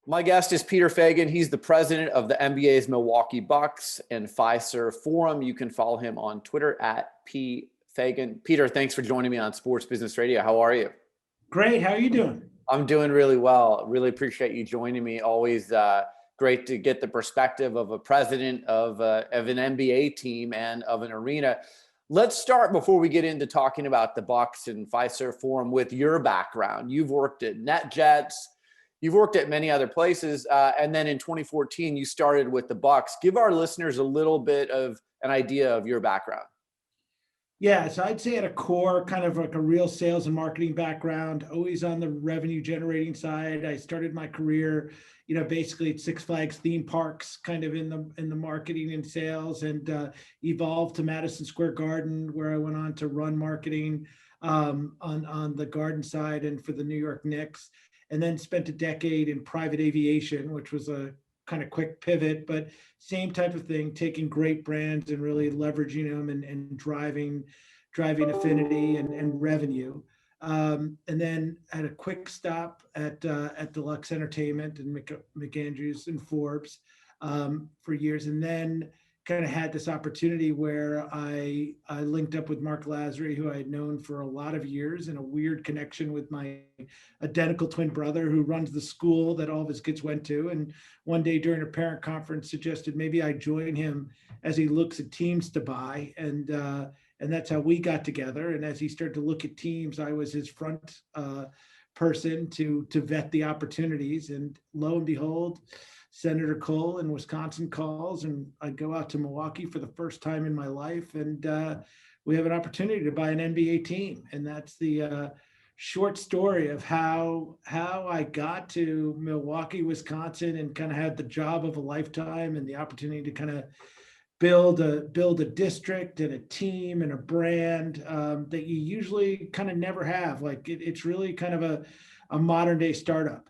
My guest is Peter Feigin. He's the president of the NBA's Milwaukee Bucks and Fiserv Forum. You can follow him on Twitter at @pfeigin. Peter, thanks for joining me on Sports Business Radio. How are you? Great. How are you doing? I'm doing really well. Really appreciate you joining me. Always great to get the perspective of a president of an NBA team and of an arena. Let's start before we get into talking about the Bucks and Fiserv Forum with your background. You've worked at NetJets. You've worked at many other places, and then in 2014, you started with the Bucks. Give our listeners a little bit of an idea of your background. Yeah, so I'd say at a core, kind of like a real sales and marketing background, always on the revenue generating side. I started my career, basically at Six Flags theme parks, kind of in the marketing and sales, and evolved to Madison Square Garden, where I went on to run marketing on the Garden side and for the New York Knicks. And then spent a decade in private aviation, which was a kind of quick pivot, but same type of thing, taking great brands and really leveraging them and driving affinity and revenue. And then had a quick stop at Deluxe Entertainment and McAndrews and Forbes for years. And then kind of had this opportunity where I linked up with Mark Lazary, who I had known for a lot of years, and a weird connection with my identical twin brother who runs the school that all of his kids went to. And one day during a parent conference suggested maybe I join him as he looks at teams to buy. And that's how we got together. And as he started to look at teams, I was his front person to vet the opportunities. And lo and behold, Senator Cole in Wisconsin calls, and I go out to Milwaukee for the first time in my life, and we have an opportunity to buy an NBA team. And that's the short story of how I got to Milwaukee, Wisconsin, and kind of had the job of a lifetime and the opportunity to kind of build a district and a team and a brand that you usually kind of never have. Like it's really kind of a modern day startup.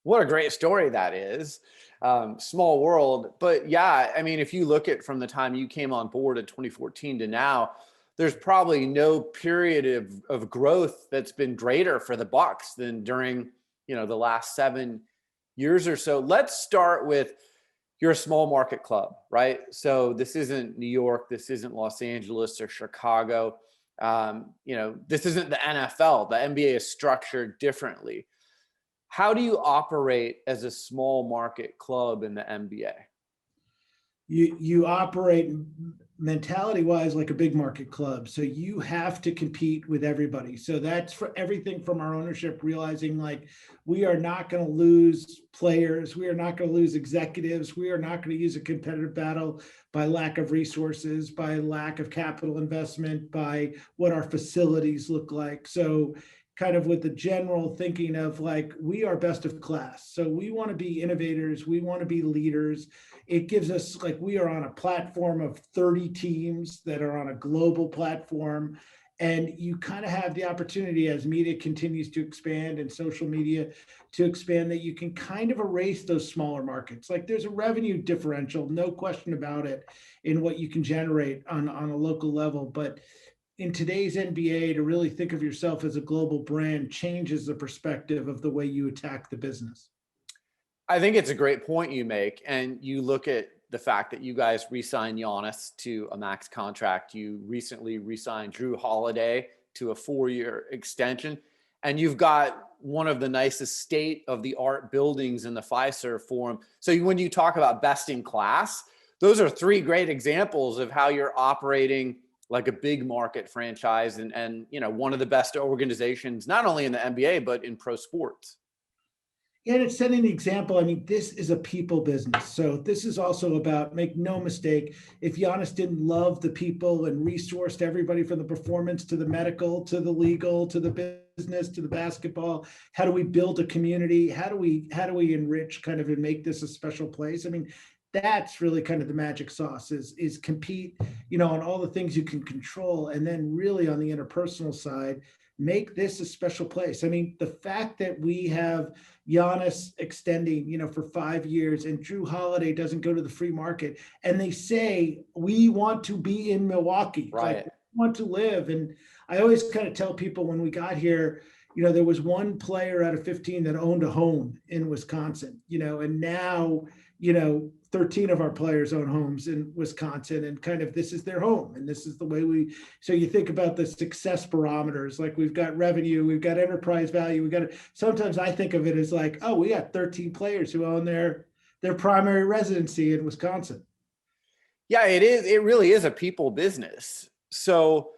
What a great story that is. Small world. But yeah, I mean, if you look at from the time you came on board in 2014 to now, there's probably no period of growth that's been greater for the Bucks than during, the last 7 years or so. Let's start with you're a small market club, right? So this isn't New York, this isn't Los Angeles or Chicago. This isn't the NFL. The NBA is structured differently. How do you operate as a small market club in the NBA? You operate mentality wise like a big market club. So you have to compete with everybody. So that's for everything from our ownership, realizing like we are not going to lose players. We are not going to lose executives. We are not going to use a competitive battle by lack of resources, by lack of capital investment, by what our facilities look like. So kind of with the general thinking of like, we are best of class. So we want to be innovators. We want to be leaders. It gives us like, we are on a platform of 30 teams that are on a global platform. And you kind of have the opportunity as media continues to expand and social media to expand that you can kind of erase those smaller markets. Like there's a revenue differential, no question about it, in what you can generate on a local level. But in today's NBA, to really think of yourself as a global brand changes the perspective of the way you attack the business. I think it's a great point you make. And you look at the fact that you guys re-signed Giannis to a max contract. You recently re-signed Jrue Holiday to a 4-year extension. And you've got one of the nicest state-of-the-art buildings in the Fiserv Forum. So when you talk about best in class, those are 3 great examples of how you're operating like a big market franchise and one of the best organizations, not only in the NBA, but in pro sports. And it's setting the example. I mean, this is a people business. So this is also about, make no mistake, if Giannis didn't love the people and resourced everybody from the performance to the medical, to the legal, to the business, to the basketball, how do we build a community? How do we enrich kind of and make this a special place? I mean, that's really kind of the magic sauce is compete, on all the things you can control. And then really on the interpersonal side, make this a special place. I mean, the fact that we have Giannis extending, for 5 years and Jrue Holiday doesn't go to the free market and they say, we want to be in Milwaukee, right? Like, we want to live. And I always kind of tell people when we got here, there was one player out of 15 that owned a home in Wisconsin, and now, 13 of our players own homes in Wisconsin, and kind of this is their home. And this is the way so you think about the success barometers, like we've got revenue, we've got enterprise value, sometimes I think of it as like, oh, we got 13 players who own their primary residency in Wisconsin. Yeah, it is. It really is a people business. So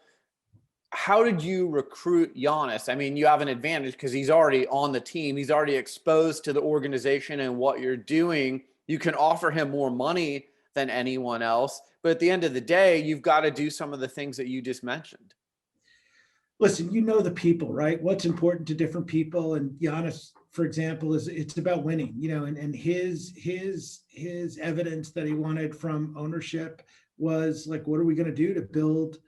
how did you recruit Giannis? I mean, you have an advantage because he's already on the team. He's already exposed to the organization and what you're doing. You can offer him more money than anyone else. But at the end of the day, you've got to do some of the things that you just mentioned. Listen, the people, right? What's important to different people. And Giannis, for example, it's about winning, and his evidence that he wanted from ownership was like, what are we going to do to build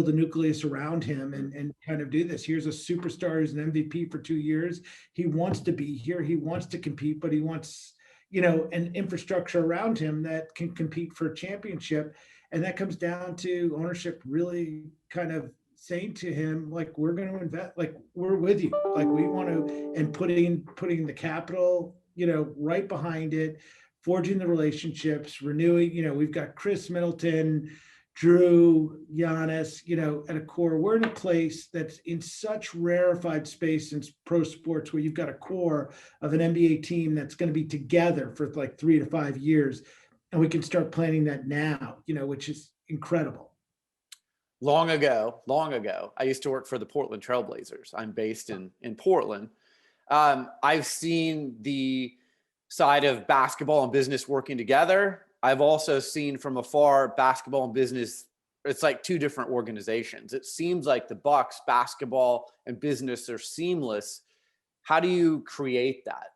a nucleus around him and kind of do this? Here's a superstar who's an MVP for 2 years. He wants to be here. He wants to compete, but he wants, an infrastructure around him that can compete for a championship. And that comes down to ownership really kind of saying to him, like, we're going to invest, like, we're with you, like, we want to, and putting the capital, right behind it, forging the relationships, renewing, we've got Chris Middleton, Jrue, Giannis, at a core. We're in a place that's in such rarefied space in pro sports where you've got a core of an NBA team that's going to be together for like 3 to 5 years. And we can start planning that now, which is incredible. Long ago, I used to work for the Portland Trailblazers. I'm based in Portland. I've seen the side of basketball and business working together. I've also seen from afar basketball and business. It's like two different organizations. It seems like the Bucks basketball and business are seamless. How do you create that?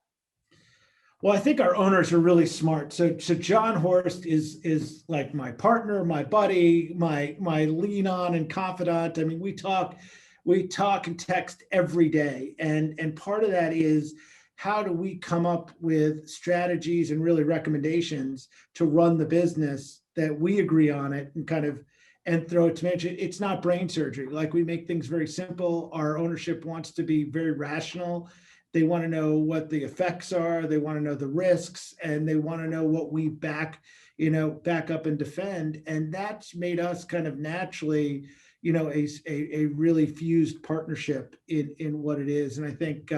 Well, I think our owners are really smart. So John Horst is like my partner, my buddy, my lean on and confidant. I mean, we talk and text every day. And part of that is, how do we come up with strategies and really recommendations to run the business that we agree on it and throw it to management. It's not brain surgery. Like, we make things very simple. Our ownership wants to be very rational. They want to know what the effects are. They want to know the risks, and they want to know what we back up and defend. And that's made us kind of naturally, a really fused partnership in what it is. And I think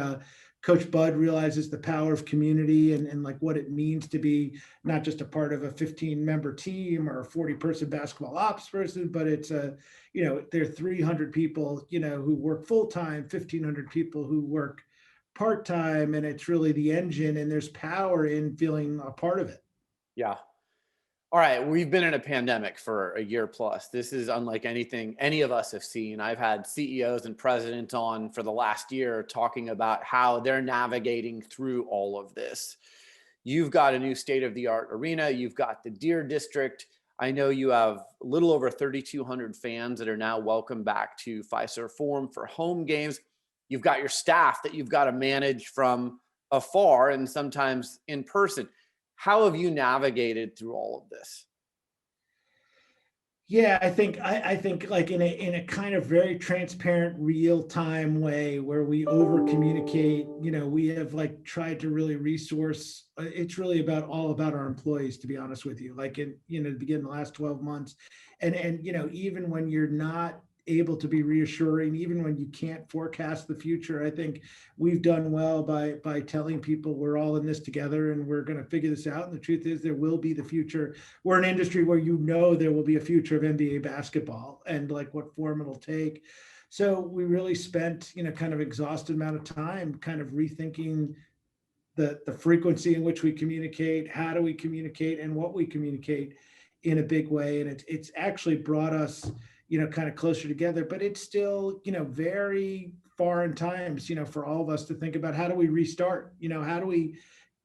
Coach Bud realizes the power of community and like what it means to be not just a part of a 15-member team or a 40-person basketball ops person, but it's there are 300 people, who work full-time, 1,500 people who work part-time, and it's really the engine, and there's power in feeling a part of it. Yeah. All right. We've been in a pandemic for a year plus. This is unlike anything any of us have seen. I've had CEOs and presidents on for the last year talking about how they're navigating through all of this. You've got a new state-of-the-art arena. You've got the Deer District. I know you have a little over 3,200 fans that are now welcome back to Fiserv Forum for home games. You've got your staff that you've got to manage from afar and sometimes in person. How have you navigated through all of this? Yeah, I think like in a kind of very transparent, real time way where we over communicate. We have like tried to really resource. It's really all about our employees, to be honest with you. Like in the beginning of the last 12 months, and even when you're not able to be reassuring, even when you can't forecast the future, I think we've done well by telling people we're all in this together and we're going to figure this out. And the truth is, there will be the future. We're an industry where there will be a future of NBA basketball and like what form it'll take. So we really spent kind of exhausted amount of time kind of rethinking the frequency in which we communicate, how do we communicate, and what we communicate in a big way. And it's actually brought us kind of closer together, but it's still, very foreign times, for all of us to think about how do we restart, how do we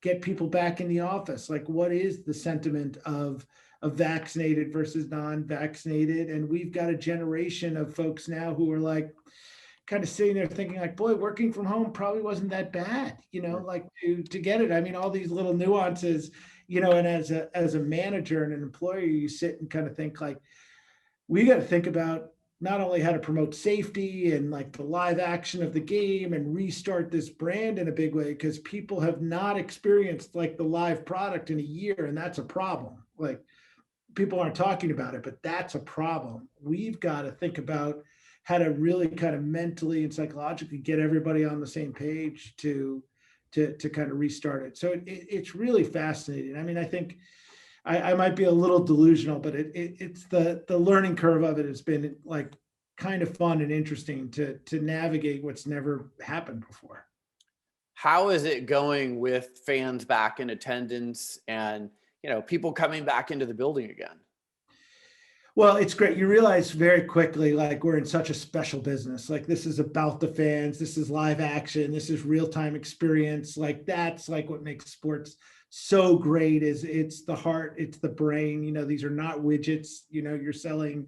get people back in the office? Like, what is the sentiment of vaccinated versus non-vaccinated? And we've got a generation of folks now who are like kind of sitting there thinking like, boy, working from home probably wasn't that bad, like to get it. I mean, all these little nuances, and as a manager and an employer, you sit and kind of think like, we got to think about not only how to promote safety and like the live action of the game and restart this brand in a big way, because people have not experienced like the live product in a year, and that's a problem. Like people aren't talking about it, but that's a problem. We've got to think about how to really kind of mentally and psychologically get everybody on the same page to kind of restart it. So it's really fascinating. I mean, I think I might be a little delusional, but it's the learning curve of it has been like kind of fun and interesting to navigate what's never happened before. How is it going with fans back in attendance and, people coming back into the building again? Well, it's great. You realize very quickly, like we're in such a special business. Like this is about the fans. This is live action. This is real time experience. Like that's like what makes sports so great. Is it's the heart, it's the brain. These are not widgets. You're selling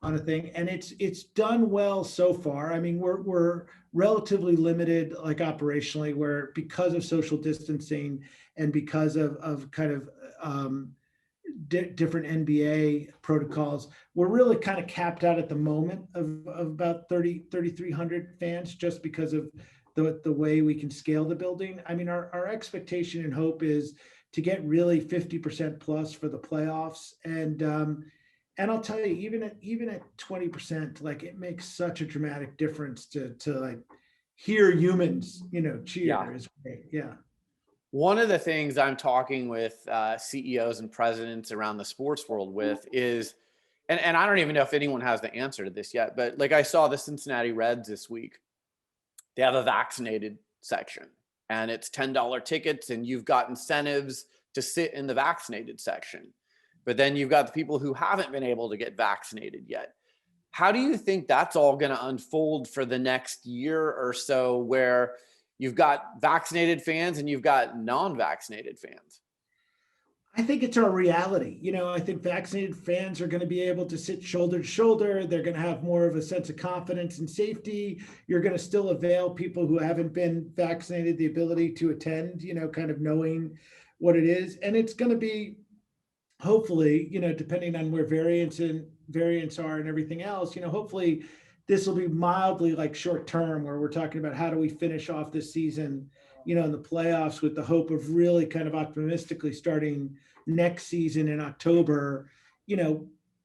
on a thing, and it's done well so far. I mean, we're relatively limited, like operationally, where because of social distancing and because of kind of different NBA protocols, we're really kind of capped out at the moment of about 3,300 fans, just because of the way we can scale the building. I mean, our expectation and hope is to get really 50% plus for the playoffs. And I'll tell you, even at 20%, like it makes such a dramatic difference to like hear humans, cheer. Yeah. Is great. Yeah. One of the things I'm talking with CEOs and presidents around the sports world with is, and I don't even know if anyone has the answer to this yet, but like I saw the Cincinnati Reds this week, they have a vaccinated section and it's $10 tickets and you've got incentives to sit in the vaccinated section. But then you've got the people who haven't been able to get vaccinated yet. How do you think that's all going to unfold for the next year or so, where you've got vaccinated fans and you've got non-vaccinated fans? I think it's our reality. I think vaccinated fans are going to be able to sit shoulder to shoulder. They're going to have more of a sense of confidence and safety. You're going to still avail people who haven't been vaccinated the ability to attend, kind of knowing what it is. And it's going to be, hopefully, depending on where variants are and everything else, hopefully this will be mildly like short term, where we're talking about how do we finish off this season, in the playoffs, with the hope of really kind of optimistically starting next season in October,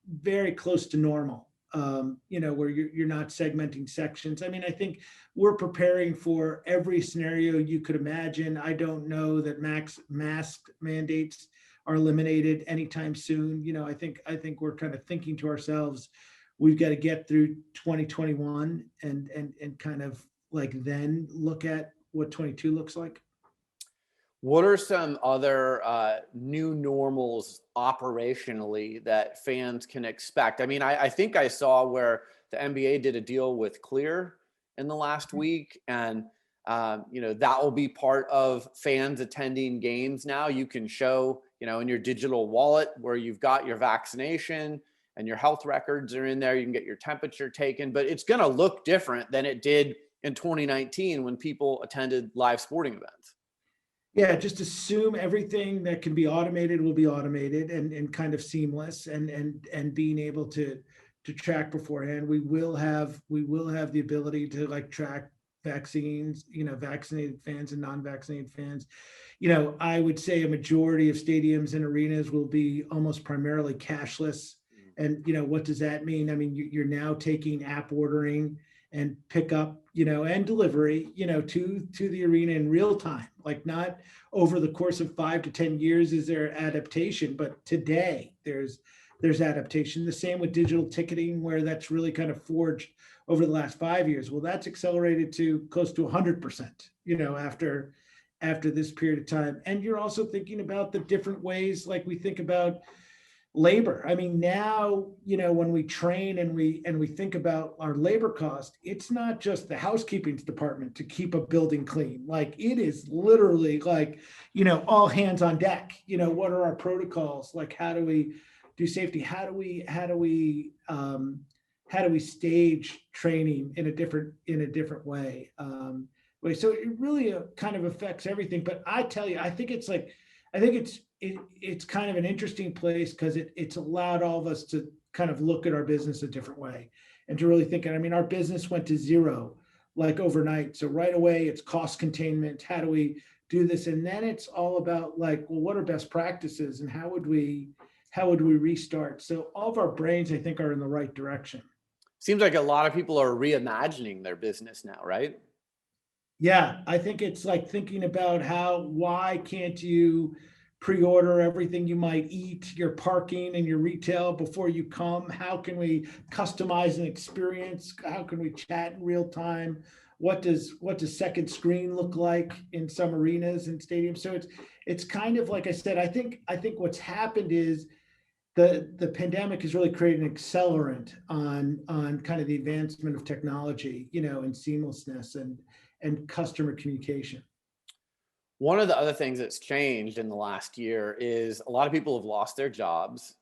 very close to normal, where you're not segmenting sections. I mean, I think we're preparing for every scenario you could imagine. I don't know that mask mandates are eliminated anytime soon. I think we're kind of thinking to ourselves, we've got to get through 2021 and kind of like then look at what 22 looks like. What are some other new normals operationally that fans can expect? I mean, I think I saw where the NBA did a deal with Clear in the last week, and that will be part of fans attending games now. You can show, in your digital wallet where you've got your vaccination and your health records are in there. You can get your temperature taken, but it's going to look different than it did in 2019 when people attended live sporting events. Yeah, just assume everything that can be automated will be automated and kind of seamless, and being able to track beforehand. We will have the ability to like track vaccines, vaccinated fans and non-vaccinated fans. I would say a majority of stadiums and arenas will be almost primarily cashless. And what does that mean? I mean, you're now taking app ordering and pick up, and delivery, to the arena in real time. Like, not over the course of 5 to 10 years is there adaptation, but today there's adaptation. The same with digital ticketing, where that's really kind of forged over the last 5 years. Well, that's accelerated to close to 100%, after this period of time. And you're also thinking about the different ways, like we think about labor. I mean, now, when we train and we think about our labor cost, it's not just the housekeeping department to keep a building clean. Like, it is literally like, all hands on deck. What are our protocols? Like, how do we do safety? How do we stage training in a different way? So it really kind of affects everything. But I tell you, I think it's kind of an interesting place, because it's allowed all of us to kind of look at our business a different way and to really think, and I mean, our business went to zero like overnight. So right away, it's cost containment. How do we do this? And then it's all about like, well, what are best practices and how would we restart? So all of our brains, I think, are in the right direction. Seems like a lot of people are reimagining their business now, right? Yeah, I think it's like thinking about why can't you pre-order everything you might eat, your parking and your retail before you come? How can we customize an experience? How can we chat in real time? What does second screen look like in some arenas and stadiums? So it's kind of like I said, I think what's happened is the pandemic has really created an accelerant on kind of the advancement of technology, and seamlessness and customer communication. One of the other things that's changed in the last year is a lot of people have lost their jobs.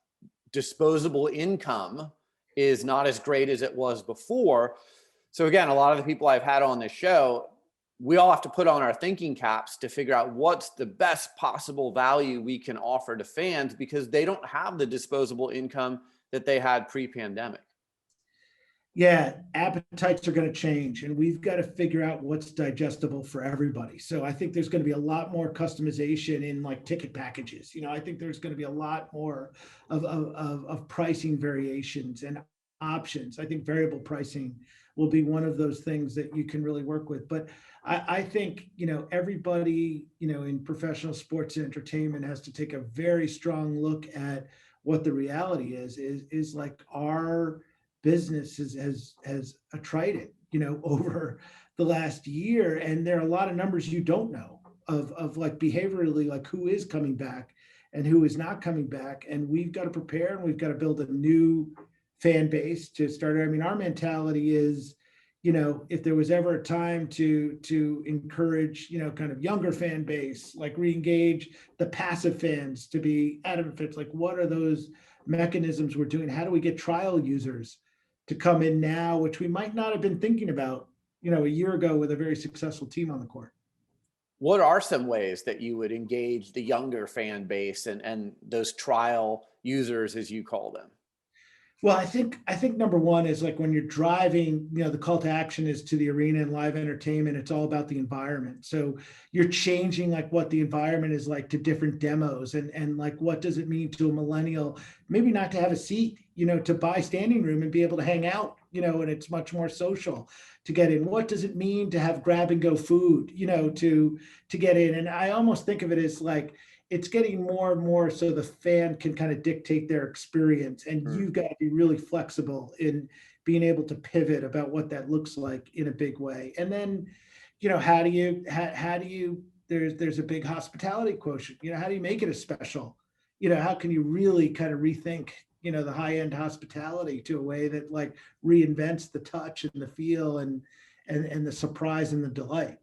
Disposable income is not as great as it was before. So again, a lot of the people I've had on this show, we all have to put on our thinking caps to figure out what's the best possible value we can offer to fans because they don't have the disposable income that they had pre-pandemic. Yeah, appetites are going to change, and we've got to figure out what's digestible for everybody. So I think there's going to be a lot more customization in like ticket packages. I think there's going to be a lot more of pricing variations and options. I think variable pricing will be one of those things that you can really work with. But I think everybody in professional sports and entertainment has to take a very strong look at what the reality is like our business has attrited, over the last year. And there are a lot of numbers you don't know of like behaviorally, like who is coming back and who is not coming back. And we've got to prepare and we've got to build a new fan base to start. I mean, our mentality is, if there was ever a time to encourage, kind of younger fan base, like re-engage the passive fans to be adamant, it's like, what are those mechanisms we're doing? How do we get trial users to come in now, which we might not have been thinking about, a year ago with a very successful team on the court? What are some ways that you would engage the younger fan base and those trial users, as you call them? Well, I think number one is like when you're driving, the call to action is to the arena and live entertainment. It's all about the environment. So you're changing like what the environment is like to different demos and like what does it mean to a millennial, maybe not to have a seat, to buy standing room and be able to hang out, and it's much more social to get in. What does it mean to have grab and go food, to get in? And I almost think of it as like it's getting more and more so the fan can kind of dictate their experience, and you've got to be really flexible in being able to pivot about what that looks like in a big way. And then how do you there's a big hospitality quotient. How do you make it a special? How can you really kind of rethink the high end hospitality to a way that like reinvents the touch and the feel and the surprise and the delight?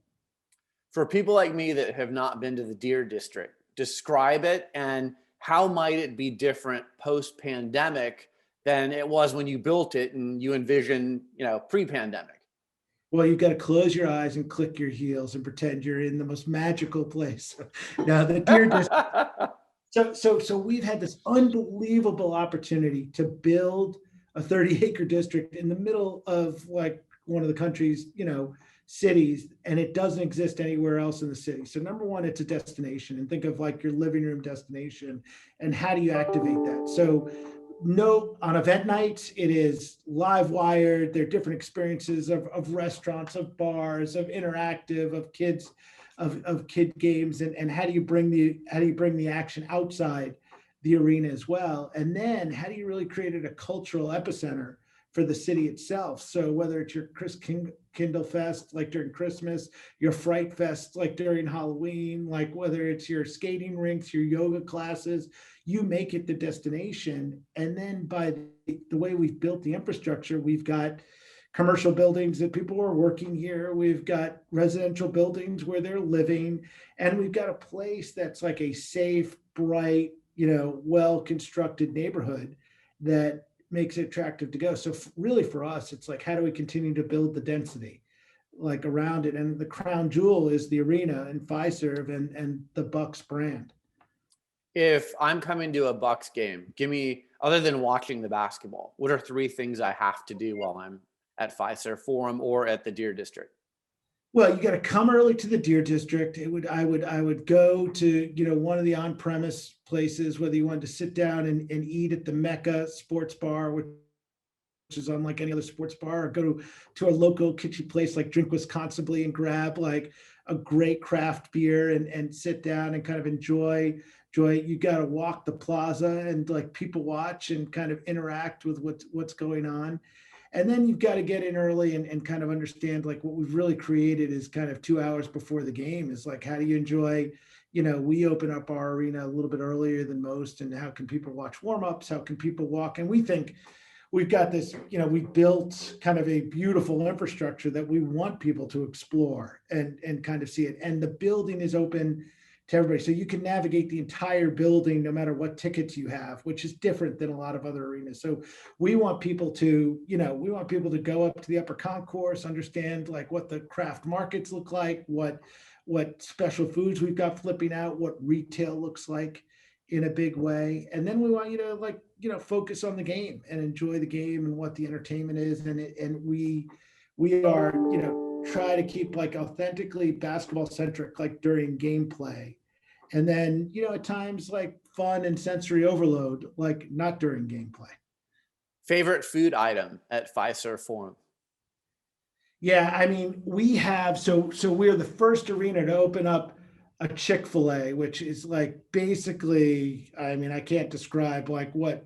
For people like me that have not been to the Deer District, describe it and how might it be different post-pandemic than it was when you built it and you envision, pre-pandemic? Well, you've got to close your eyes and click your heels and pretend you're in the most magical place. Now, the Deer District. So we've had this unbelievable opportunity to build a 30-acre district in the middle of like one of the country's, cities, and it doesn't exist anywhere else in the city. So number one, it's a destination, and think of like your living room destination, and how do you activate that? So no, on event nights, it is live wired. There are different experiences of restaurants, of bars, of interactive, of kids, of kid games, and how do you bring the action outside the arena as well? And then how do you really create it a cultural epicenter for the city itself? So whether it's your Kindle Fest, like during Christmas, your Fright Fest, like during Halloween, like whether it's your skating rinks, your yoga classes, you make it the destination. And then by the way we've built the infrastructure, we've got commercial buildings that people are working here. We've got residential buildings where they're living, and we've got a place that's like a safe, bright, well-constructed neighborhood that makes it attractive to go. So really for us, it's like, how do we continue to build the density like around it? And the crown jewel is the arena and Fiserv and the Bucks brand. If I'm coming to a Bucks game, give me other than watching the basketball? What are 3 things I have to do while I'm at Fiserv Forum or at the Deer District? Well, you got to come early to the Deer District. I would go to, one of the on-premise places, whether you wanted to sit down and eat at the Mecca Sports Bar, which is unlike any other sports bar, or go to a local kitchen place like Drink Wisconsinably and grab like a great craft beer and sit down and kind of enjoy. You got to walk the plaza and like people watch and kind of interact with what's going on. And then you've got to get in early and kind of understand like what we've really created is kind of 2 hours before the game is like, how do you enjoy, we open up our arena a little bit earlier than most, and how can people watch warmups? How can people walk? And we think we've got this, we've built kind of a beautiful infrastructure that we want people to explore and kind of see it. And the building is open to everybody. So you can navigate the entire building no matter what tickets you have, which is different than a lot of other arenas. So we want people to, go up to the upper concourse, understand like what the craft markets look like, what special foods we've got flipping out, what retail looks like in a big way. And then we want you to focus on the game and enjoy the game and what the entertainment is. And we are, try to keep like authentically basketball centric, like during gameplay. And then, at times like fun and sensory overload, like not during gameplay. Favorite food item at Fiserv Forum? Yeah, I mean, we have so we're the first arena to open up a Chick-fil-A, which is like basically, I mean, I can't describe like what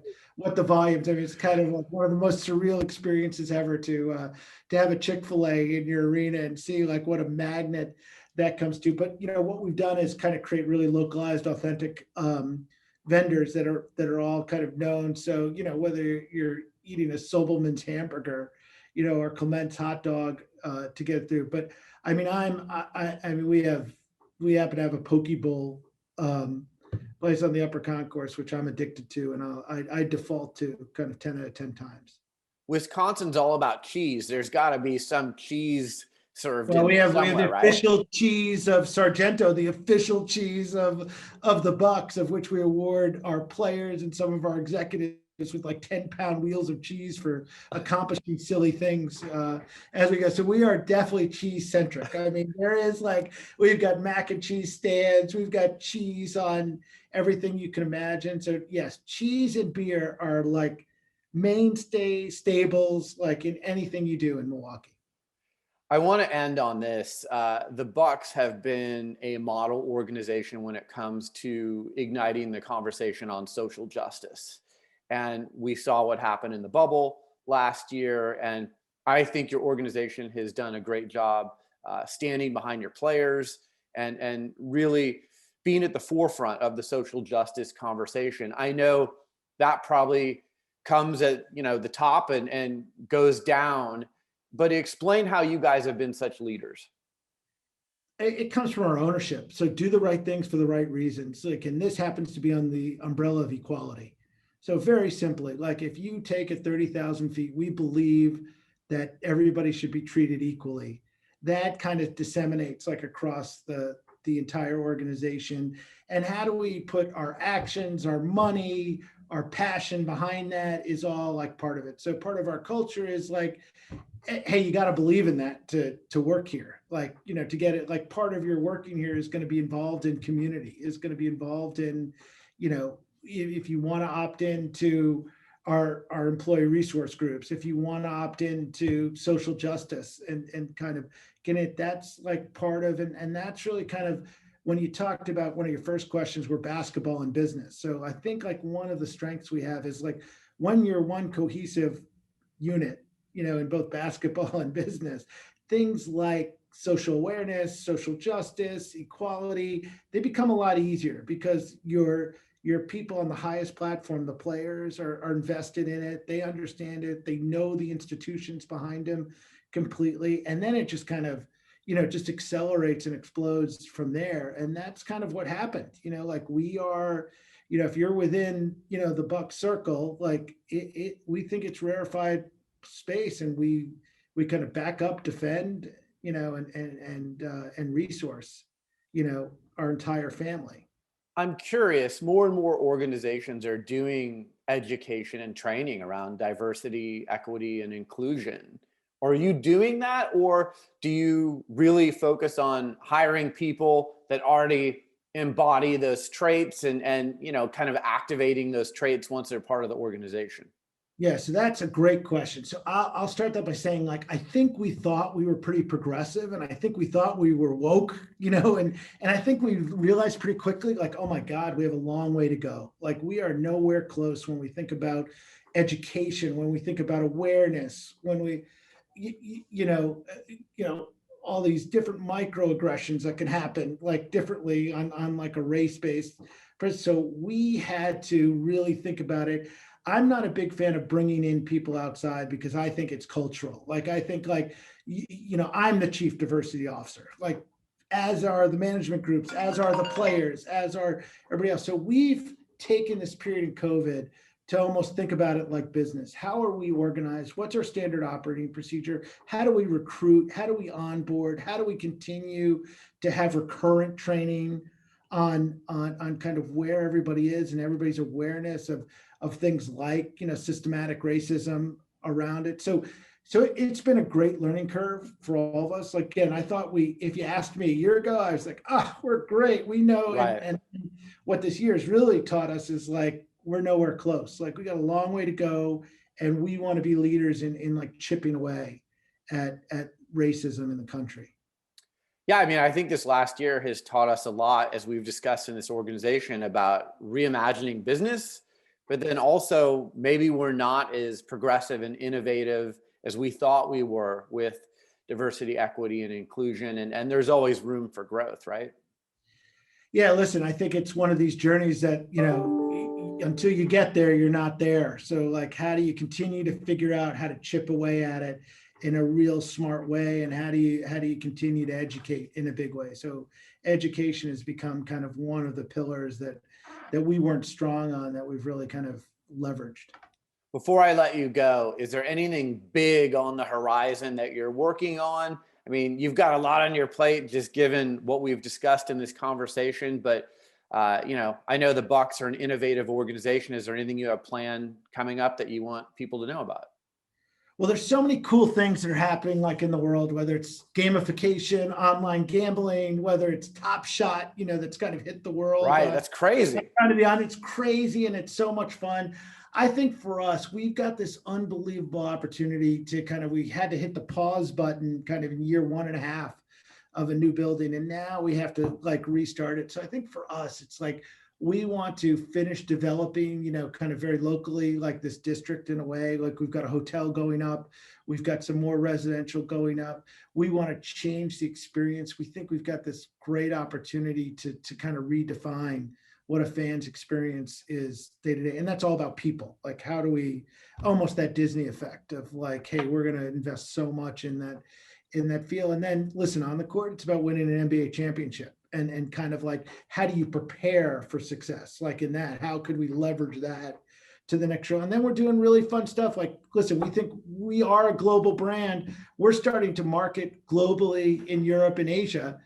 the volumes. I mean, it's kind of like one of the most surreal experiences ever to have a Chick-fil-A in your arena and see like what a magnet that comes to. But what we've done is kind of create really localized, authentic vendors that are all kind of known. So whether you're eating a Sobelman's hamburger, or Clement's hot dog to get through. But I mean, I mean, we happen to have a poke bowl place on the upper concourse, which I'm addicted to, and I default to kind of 10 out of 10 times. Wisconsin's all about cheese. There's got to be some cheese served Well, in we there have somewhere, the right? official cheese of Sargento, the official cheese of the Bucks, of which we award our players and some of our executives with like 10-pound wheels of cheese for accomplishing silly things as we go. So we are definitely cheese centric. I mean, there is like, we've got mac and cheese stands, we've got cheese on everything you can imagine. So yes, cheese and beer are like mainstay staples, like in anything you do in Milwaukee. I want to end on this. The Bucks have been a model organization when it comes to igniting the conversation on social justice. And we saw what happened in the bubble last year. And I think your organization has done a great job standing behind your players and really being at the forefront of the social justice conversation. I know that probably comes at the top and goes down, but explain how you guys have been such leaders. It comes from our ownership. So do the right things for the right reasons. Like, and this happens to be on the umbrella of equality. So very simply, like if you take it 30,000 feet, we believe that everybody should be treated equally. That kind of disseminates like across the entire organization. And how do we put our actions, our money, our passion behind that is all like part of it. So part of our culture is like, hey, you got to believe in that to work here. Like, to get it, like part of your working here is going to be involved in community, is going to be involved in, if you want to opt into our employee resource groups, if you want to opt into social justice and kind of get it, that's like part of, and that's really kind of when you talked about one of your first questions were basketball and business. So I think like one of the strengths we have is like when you're one cohesive unit, in both basketball and business, things like social awareness, social justice, equality, they become a lot easier because your people on the highest platform, the players are invested in it. They understand it. They know the institutions behind them completely. And then it just kind of, just accelerates and explodes from there. And that's kind of what happened, like we are, if you're within, the Buck circle, like we think it's rarefied space, and we kind of back up, defend, and resource, our entire family. I'm curious, more and more organizations are doing education and training around diversity, equity, and inclusion. Are you doing that, or do you really focus on hiring people that already embody those traits and kind of activating those traits once they're part of the organization? Yeah, so that's a great question. So I'll start that by saying, like, I think we thought we were pretty progressive, and I think we thought we were woke, and I think we realized pretty quickly, like, oh my God, we have a long way to go. Like, we are nowhere close when we think about education, when we think about awareness, when we, all these different microaggressions that can happen like differently on like a race-based. So we had to really think about it. I'm not a big fan of bringing in people outside because I think it's cultural. Like, I think, like, I'm the chief diversity officer, like, as are the management groups, as are the players, as are everybody else. So we've taken this period in COVID to almost think about it like business. How are we organized? What's our standard operating procedure? How do we recruit? How do we onboard? How do we continue to have recurrent training on kind of where everybody is and everybody's awareness of things like, systematic racism around it. So it's been a great learning curve for all of us. Like, again, I thought if you asked me a year ago, I was like, we're great. We know. Right. And what this year has really taught us is, like, we're nowhere close. Like, we got a long way to go, and we want to be leaders in like chipping away at racism in the country. Yeah, I mean, I think this last year has taught us a lot, as we've discussed in this organization, about reimagining business, but then also maybe we're not as progressive and innovative as we thought we were with diversity, equity, and inclusion. And there's always room for growth, right? Yeah, listen, I think it's one of these journeys that, until you get there, you're not there. So, like, how do you continue to figure out how to chip away at it in a real smart way? And how do you continue to educate in a big way? So education has become kind of one of the pillars that we weren't strong on, that we've really kind of leveraged. Before I let you go, is there anything big on the horizon that you're working on? I mean, you've got a lot on your plate, just given what we've discussed in this conversation, but I know the Bucks are an innovative organization. Is there anything you have planned coming up that you want people to know about? Well, there's so many cool things that are happening, like, in the world, whether it's gamification, online gambling, whether it's Top Shot, that's kind of hit the world. Right, that's crazy. Trying to be honest, it's crazy and it's so much fun. I think for us, we've got this unbelievable opportunity to we had to hit the pause button kind of in year 1.5 of a new building, and now we have to, like, restart it. So I think for us, it's like, we want to finish developing, kind of very locally, like this district in a way. Like, we've got a hotel going up. We've got some more residential going up. We want to change the experience. We think we've got this great opportunity to kind of redefine what a fan's experience is day to day. And that's all about people. Like, how do we, almost that Disney effect of, like, hey, we're going to invest so much in that field. And then, listen, on the court, it's about winning an NBA championship. And kind of like, how do you prepare for success? Like, in that, how could we leverage that to the next show? And then we're doing really fun stuff. Like, listen, we think we are a global brand. We're starting to market globally in Europe and Asia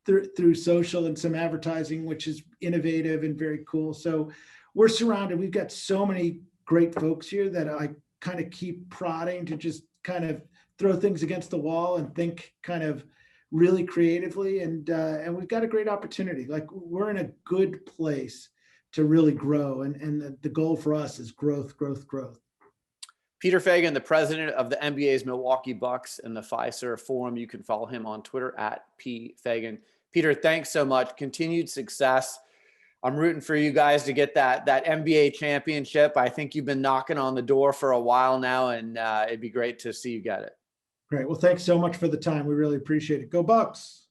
through social and some advertising, which is innovative and very cool. So we're surrounded. We've got so many great folks here that I kind of keep prodding to just kind of throw things against the wall and think kind of really creatively, and we've got a great opportunity. Like, we're in a good place to really grow, and the goal for us is growth. Peter Feigin, the president of the NBA's Milwaukee Bucks and the Fiserv Forum. You can follow him on Twitter at @PFeigin. Peter, thanks so much. Continued success. I'm rooting for you guys to get that NBA championship. I think you've been knocking on the door for a while now, and it'd be great to see you get it. Great. Well, thanks so much for the time. We really appreciate it. Go Bucks.